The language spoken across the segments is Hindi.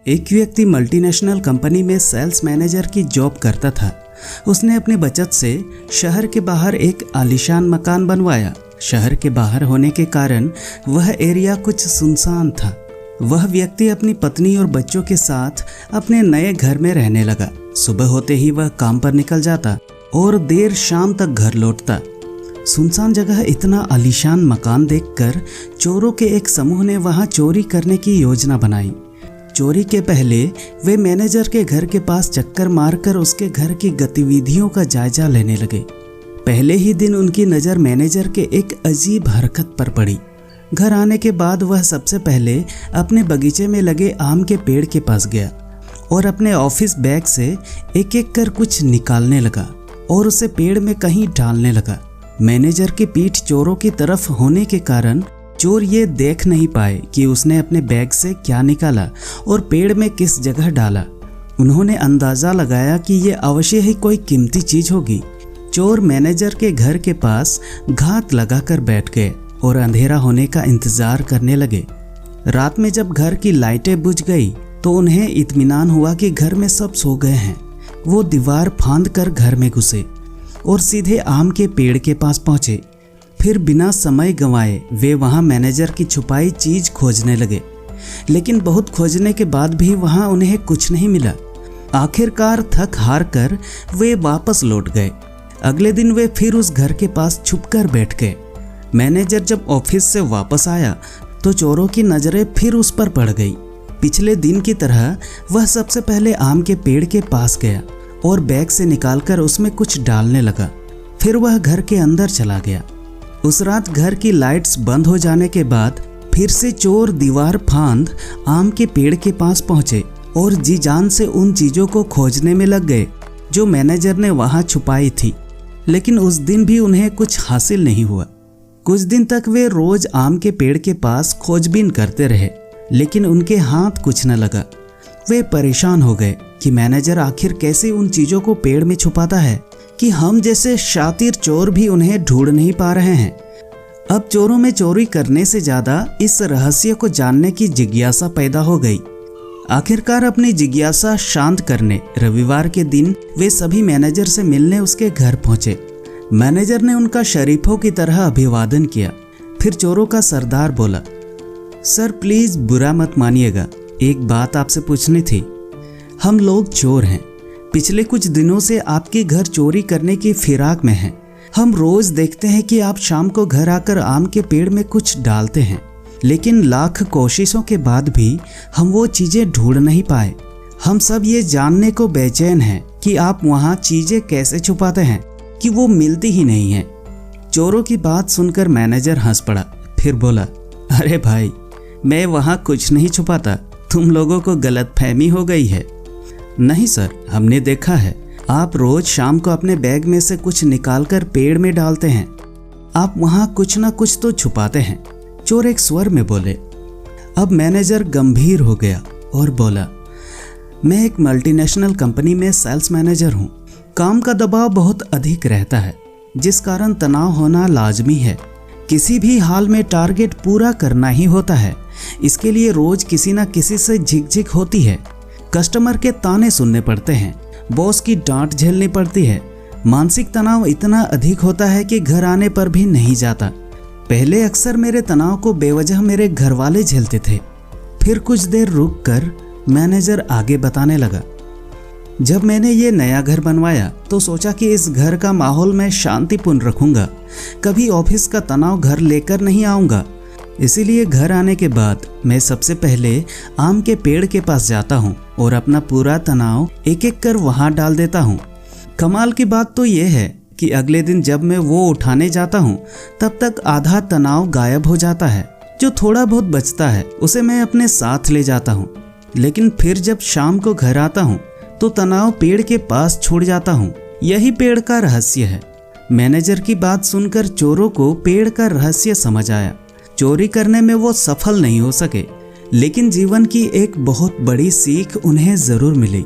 एक व्यक्ति मल्टीनेशनल कंपनी में सेल्स मैनेजर की जॉब करता था। उसने अपनी बचत से शहर के बाहर एक आलीशान मकान बनवाया। शहर के बाहर होने के कारण वह एरिया कुछ सुनसान था। वह व्यक्ति अपनी पत्नी और बच्चों के साथ अपने नए घर में रहने लगा। सुबह होते ही वह काम पर निकल जाता और देर शाम तक घर लौटता। सुनसान जगह इतना आलीशान मकान देखकर चोरों के एक समूह ने वहां चोरी करने की योजना बनाई। चोरी के पहले वे मैनेजर के घर के पास चक्कर मारकर उसके घर की गतिविधियों का जायजा लेने लगे। पहले ही दिन उनकी नज़र मैनेजर के एक अजीब हरकत पर पड़ी। घर आने के बाद वह सबसे पहले अपने बगीचे में लगे आम के पेड़ के पास गया और अपने ऑफिस बैग से एक एक कर कुछ निकालने लगा और उसे पेड़ में कहीं डालने लगा। मैनेजर की पीठ चोरों की तरफ होने के कारण चोर ये देख नहीं पाए कि उसने अपने बैग से क्या निकाला और पेड़ में किस जगह डाला। उन्होंने अंदाज़ा लगाया कि ये अवश्य ही कोई कीमती चीज़ होगी। चोर मैनेजर के घर के पास घात लगाकर बैठ गए और अंधेरा होने का इंतज़ार करने लगे। रात में जब घर की लाइटें बुझ गई तो उन्हें इत्मीनान हुआ कि घर में सब सो गए हैं। वो दीवार फांद कर घर में घुसे और सीधे आम के पेड़ के पास पहुंचे। फिर बिना समय गंवाए वे वहां मैनेजर की छुपाई चीज खोजने लगे, लेकिन बहुत खोजने के बाद भी वहां उन्हें कुछ नहीं मिला। आखिरकार थक हार कर वे वापस लौट गए। अगले दिन वे फिर उस घर के पास छुपकर बैठ गए। मैनेजर जब ऑफिस से वापस आया तो चोरों की नज़रें फिर उस पर पड़ गई। पिछले दिन की तरह वह सबसे पहले आम के पेड़ के पास गया और बैग से निकालकर उसमें कुछ डालने लगा। फिर वह घर के अंदर चला गया। उस रात घर की लाइट्स बंद हो जाने के बाद फिर से चोर दीवार फांद आम के पेड़ के पास पहुंचे और जी जान से उन चीज़ों को खोजने में लग गए जो मैनेजर ने वहां छुपाई थी। लेकिन उस दिन भी उन्हें कुछ हासिल नहीं हुआ। कुछ दिन तक वे रोज आम के पेड़ के पास खोजबीन करते रहे, लेकिन उनके हाथ कुछ न लगा। वे परेशान हो गए कि मैनेजर आखिर कैसे उन चीज़ों को पेड़ में छुपाता है कि हम जैसे शातिर चोर भी उन्हें ढूंढ नहीं पा रहे हैं। अब चोरों में चोरी करने से ज़्यादा इस रहस्य को जानने की जिज्ञासा पैदा हो गई। आखिरकार अपनी जिज्ञासा शांत करने रविवार के दिन वे सभी मैनेजर से मिलने उसके घर पहुंचे। मैनेजर ने उनका शरीफों की तरह अभिवादन किया। फिर चोरों का सरदार बोला, सर प्लीज़ बुरा मत मानिएगा, एक बात आपसे पूछनी थी। हम लोग चोर हैं, पिछले कुछ दिनों से आपके घर चोरी करने की फिराक में हैं। हम रोज़ देखते हैं कि आप शाम को घर आकर आम के पेड़ में कुछ डालते हैं, लेकिन लाख कोशिशों के बाद भी हम वो चीज़ें ढूंढ नहीं पाए। हम सब ये जानने को बेचैन हैं कि आप वहाँ चीज़ें कैसे छुपाते हैं कि वो मिलती ही नहीं हैं। चोरों की बात सुनकर मैनेजर हंस पड़ा। फिर बोला, अरे भाई, मैं वहाँ कुछ नहीं छुपाता, तुम लोगों को गलतफहमी हो गई है। नहीं सर, हमने देखा है आप रोज शाम को अपने बैग में से कुछ निकालकर पेड़ में डालते हैं। आप वहाँ कुछ ना कुछ तो छुपाते हैं, चोर एक स्वर में बोले। अब मैनेजर गंभीर हो गया और बोला, मैं एक मल्टीनेशनल कंपनी में सेल्स मैनेजर हूँ। काम का दबाव बहुत अधिक रहता है, जिस कारण तनाव होना लाजमी है। किसी भी हाल में टारगेट पूरा करना ही होता है। इसके लिए रोज किसी न किसी से झिकझिक होती है। कस्टमर के ताने सुनने पड़ते हैं, बॉस की डांट झेलनी पड़ती है। मानसिक तनाव इतना अधिक होता है कि घर आने पर भी नहीं जाता। पहले अक्सर मेरे तनाव को बेवजह मेरे घर वाले झेलते थे। फिर कुछ देर रुक कर मैनेजर आगे बताने लगा, जब मैंने ये नया घर बनवाया तो सोचा कि इस घर का माहौल मैं शांतिपूर्ण रखूंगा, कभी ऑफिस का तनाव घर लेकर नहीं आऊँगा। इसीलिए घर आने के बाद मैं सबसे पहले आम के पेड़ के पास जाता हूँ और अपना पूरा तनाव एक एक कर वहाँ डाल देता हूँ। कमाल की बात तो ये है कि अगले दिन जब मैं वो उठाने जाता हूँ तब तक आधा तनाव गायब हो जाता है। जो थोड़ा बहुत बचता है उसे मैं अपने साथ ले जाता हूँ, लेकिन फिर जब शाम को घर आता हूँ तो तनाव पेड़ के पास छोड़ जाता हूँ। यही पेड़ का रहस्य है। मैनेजर की बात सुनकर चोरों को पेड़ का रहस्य समझ आया। चोरी करने में वो सफल नहीं हो सके, लेकिन जीवन की एक बहुत बड़ी सीख उन्हें ज़रूर मिली।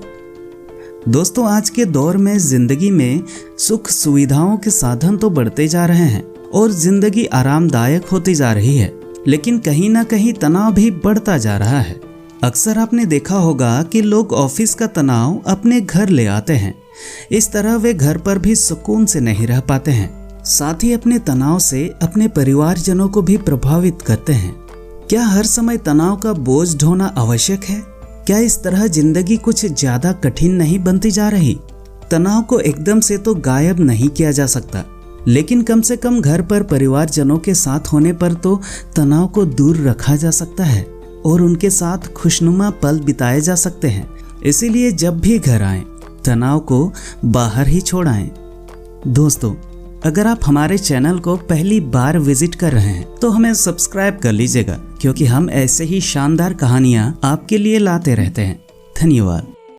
दोस्तों, आज के दौर में ज़िंदगी में सुख सुविधाओं के साधन तो बढ़ते जा रहे हैं और ज़िंदगी आरामदायक होती जा रही है, लेकिन कहीं ना कहीं तनाव भी बढ़ता जा रहा है। अक्सर आपने देखा होगा कि लोग ऑफिस का तनाव अपने घर ले आते हैं। इस तरह वे घर पर भी सुकून से नहीं रह पाते हैं। साथ ही अपने तनाव से अपने परिवारजनों को भी प्रभावित करते हैं। क्या हर समय तनाव का बोझ ढोना आवश्यक है? क्या इस तरह जिंदगी कुछ ज्यादा कठिन नहीं बनती जा रही? तनाव को एकदम से तो गायब नहीं किया जा सकता, लेकिन कम से कम घर पर परिवारजनों के साथ होने पर तो तनाव को दूर रखा जा सकता है और उनके साथ खुशनुमा पल बिताए जा सकते हैं। इसीलिए जब भी घर आएं, तनाव को बाहर ही छोड़ आएं। दोस्तों, अगर आप हमारे चैनल को पहली बार विजिट कर रहे हैं तो हमें सब्सक्राइब कर लीजिएगा, क्योंकि हम ऐसे ही शानदार कहानियां आपके लिए लाते रहते हैं। धन्यवाद।